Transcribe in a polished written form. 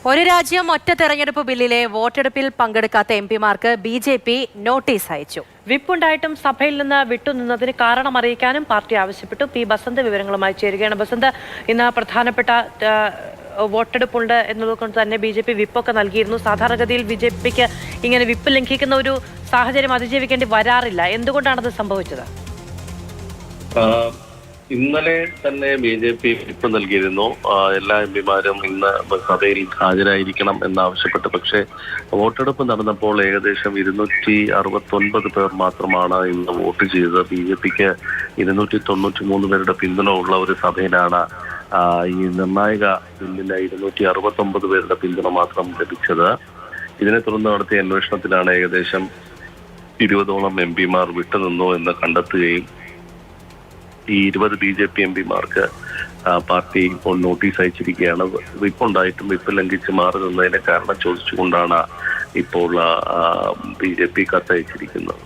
ഒരു രാജ്യം ഒറ്റ തെരഞ്ഞെടുപ്പ് ബില്ലിലെ വോട്ടെടുപ്പിൽ പങ്കെടുക്കാത്ത എംപിമാർക്ക് ബി.ജെ.പി നോട്ടീസ് അയച്ചു. വിപ്പുണ്ടായിട്ടും സഭയിൽ നിന്ന് വിട്ടുനിന്നതിന് കാരണം അറിയിക്കാനും പാർട്ടി ആവശ്യപ്പെട്ടു. പി ബസന്ത് വിവരങ്ങളുമായി ചേരുകയാണ്. ബസന്ത്, ഇന്ന് പ്രധാനപ്പെട്ട വോട്ടെടുപ്പുണ്ട് എന്നതുകൊണ്ട് തന്നെ ബി.ജെ.പി വിപ്പൊക്കെ നൽകിയിരുന്നു. സാധാരണഗതിയിൽ ബി.ജെ.പിക്ക് ഇങ്ങനെ വിപ്പ് ലംഘിക്കുന്ന ഒരു സാഹചര്യം അതിജീവിക്കേണ്ടി വരാറില്ല. എന്തുകൊണ്ടാണത് സംഭവിച്ചത്? ഇന്നലെ തന്നെ ബി.ജെ.പി വിപ്പ് നൽകിയിരുന്നു. എല്ലാ എംപിമാരും ഇന്ന് സഭയിൽ ഹാജരായിരിക്കണം എന്നാവശ്യപ്പെട്ട്. പക്ഷേ വോട്ടെടുപ്പ് നടന്നപ്പോൾ ഏകദേശം 269 പേർ മാത്രമാണ് ഇന്ന് വോട്ട് ചെയ്തത്. ബി.ജെ.പിക്ക് 293 പേരുടെ പിന്തുണ ഉള്ള ഒരു സഭയിലാണ് ഈ നിർണായക ബില്ലിന് 269 പേരുടെ പിന്തുണ മാത്രം ലഭിച്ചത്. ഇതിനെ തുടർന്ന് നടത്തിയ അന്വേഷണത്തിലാണ് ഏകദേശം 20ഓളം എംപിമാർ വിട്ടുനിന്നു എന്ന് കണ്ടെത്തുകയും ഈ 20 ബി.ജെ.പി എംപിമാർക്ക് പാർട്ടി ഇപ്പോൾ നോട്ടീസ് അയച്ചിരിക്കുകയാണ്. വിപ്പുണ്ടായിട്ടും വിപ്പ് ലംഘിച്ച് മാറി നിന്നതിന്റെ കാരണം ചോദിച്ചുകൊണ്ടാണ് ഇപ്പോൾ ബി.ജെ.പി കത്തയച്ചിരിക്കുന്നത്.